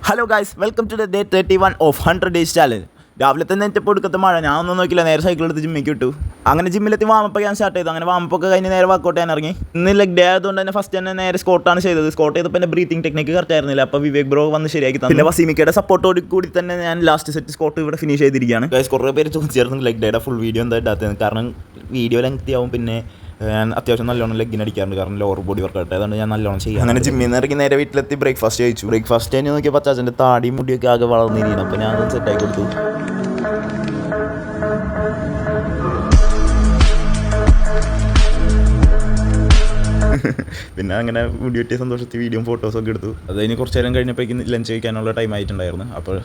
Hello guys, welcome to the day 31 of 100 Days challenge. രാവിലെ തന്നെ എത്തിയപ്പോൾ എടുക്കത്തെ മഴ, ഞാൻ ഒന്നും നോക്കില്ല, നേരെ സൈക്കിൾ എടുത്ത് ജിമ്മിക്ക് ഇട്ടു. അങ്ങനെ ജിമ്മിലെത്തി വാമപ്പൊക്കെ ഞാൻ സ്റ്റാർട്ട് ചെയ്തു. അങ്ങനെ വാമപ്പൊക്കെ കഴിഞ്ഞ് നേരെ വർക്കൗട്ട് ചെയ്യാൻ ഇറങ്ങി. ഇന്ന് ലെഗ് ഡേ ആയതുകൊണ്ട് തന്നെ ഫസ്റ്റ് തന്നെ നേരെ സ്കോട്ടാണ് ചെയ്തത്. സ്കോട്ട് ചെയ്തപ്പോൾ എൻ്റെ ബ്രീത്തിങ് ടെക്നിക്ക് കറക്റ്റ് ആയിരുന്നില്ല. അപ്പോൾ വിവേക് ബ്രോ വന്ന് ശരിയാക്കി തന്നു. പിന്നെ വസീമിക്കയുടെ സപ്പോർട്ടോട് കൂടി തന്നെ ഞാൻ ലാസ്റ്റ് സെറ്റ് സ്കോട്ട് ഇവിടെ ഫിനിഷ് ചെയ്തിരിക്കുകയാണ്. ഗൈസ്, കുറേ പേര് ചോദിച്ചായിരുന്നു ലെഗ് ഡേയുടെ ഫുൾ വീഡിയോ എന്താ ഇടാത്തത്. കാരണം വീഡിയോ ലെങ്തി ആവും, പിന്നെ ഞാൻ അത്യാവശ്യം നല്ലോണം ലെഗിന് അടിക്കാറുണ്ട്, കാരണം ലോവർ ബോഡി വർക്കൗട്ട് അതുകൊണ്ട് ഞാൻ നല്ലോണം ചെയ്യാം. അങ്ങനെ ജിമ്മിൽ നിന്ന് ഇറങ്ങി നേരെ വീട്ടിലെത്തി ബ്രേക്ക്ഫാസ്റ്റ് കഴിച്ചു. ബ്രേക്ക്ഫാസ്റ്റ് കഴിഞ്ഞ് നോക്കിയപ്പോൾ അച്ചാച്ചൻ്റെ താടിയും മുടിയൊക്കെ ആകെ വളർന്നിരിക്കണം. അപ്പോൾ ഞാൻ അതൊന്ന് സെറ്റാക്കി കൊടുത്തു. പിന്നെ അങ്ങനെ മുടി വെട്ടിയ സന്തോഷത്തിൽ വീഡിയോയും ഫോട്ടോസൊക്കെ എടുത്തു. അത് കഴിഞ്ഞ് കുറച്ച് നേരം കഴിഞ്ഞപ്പോഴേക്കും ലഞ്ച് കഴിക്കാനുള്ള ടൈം ആയിട്ടുണ്ടായിരുന്നു. അപ്പോൾ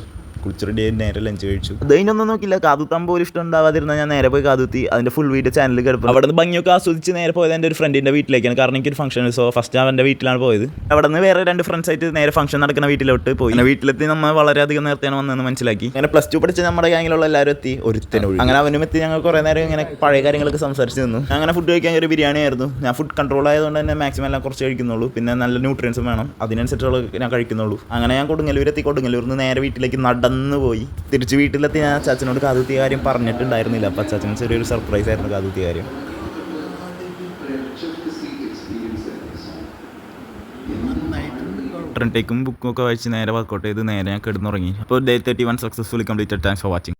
കുളിച്ച് റെഡി ആയി നേരെ ലഞ്ച് കഴിച്ചു. അതിനൊന്നും നോക്കില്ല, കാതുത്താൻ പോലും ഇഷ്ടം ഉണ്ടാവാതിരുന്ന ഞാൻ നേരെ പോയി കാതുത്തി. അതിൻ്റെ ഫുൾ വീഡിയോ ചാനലിൽ കിടക്കും. അവിടെ നിന്ന് ഭംഗിയൊക്കെ ആസ്വദിച്ച് നേരെ പോയത് എൻ്റെ ഒരു ഫ്രണ്ടിൻ്റെ വീട്ടിലേക്കാണ്. കാരണം എനിക്കൊരു ഫംഗ്ഷൻ, സോ ഫസ്റ്റ് അവൻ്റെ വീട്ടിലാണ് പോയത്. അവിടെ നിന്ന് വേറെ 2 ഫ്രണ്ട്സ് ആയിട്ട് നേരെ ഫംഗ്ഷൻ നടക്കുന്ന വീട്ടിലോട്ട് പോയി. പിന്നെ വീട്ടിലെത്തി നമ്മൾ വളരെയധികം നേരത്തെയാണ് വന്നതെന്ന് മനസ്സിലാക്കി. അങ്ങനെ +2 പഠിച്ച് നമ്മുടെ ഗ്യാങ്ങിലുള്ള എല്ലാവരും എത്തി, ഒരുത്തനൊഴി. അങ്ങനെ അവനും എത്തി. ഞങ്ങൾ കുറേ നേരം ഇങ്ങനെ പഴയ കാര്യങ്ങളൊക്കെ സംസാരിച്ച് നിന്നു. അങ്ങനെ ഫുഡ് കഴിക്കാൻ ഒരു ബിരിയാണി ആയിരുന്നു. ഞാൻ ഫുഡ് കൺട്രോൾ ആയതുകൊണ്ട് തന്നെ മാക്സിമം എല്ലാം കുറച്ച് കഴിക്കുന്നുള്ളൂ. പിന്നെ നല്ല ന്യൂട്രിയൻസും വേണം, അതിനനുസരിച്ചുള്ള ഞാൻ കഴിക്കുന്നുള്ളൂ. അങ്ങനെ ഞാൻ കൊടുങ്ങല്ലൂരെത്തി. കൊടുങ്ങല്ലൂരിൽ നിന്ന് നേരെ വീട്ടിലേക്ക് നടന്നു പോയി. തിരിച്ച് വീട്ടിലെത്തി ഞാൻ അച്ചാച്ചനോട് കാതുത്തിയ കാര്യം പറഞ്ഞിട്ടുണ്ടായിരുന്നില്ല. അപ്പോൾ അച്ചാച്ചന് ചെറിയൊരു സർപ്രൈസ് ആയിരുന്നു കാതുത്തിയ കാര്യം. ടേക്കും ബുക്കും ഒക്കെ വായിച്ച് നേരെ വർക്കൗട്ട് ചെയ്ത് നേരെ ഞാൻ കിടന്നുറങ്ങി. അപ്പോൾ Day 31 successfully completed. Thanks for watching.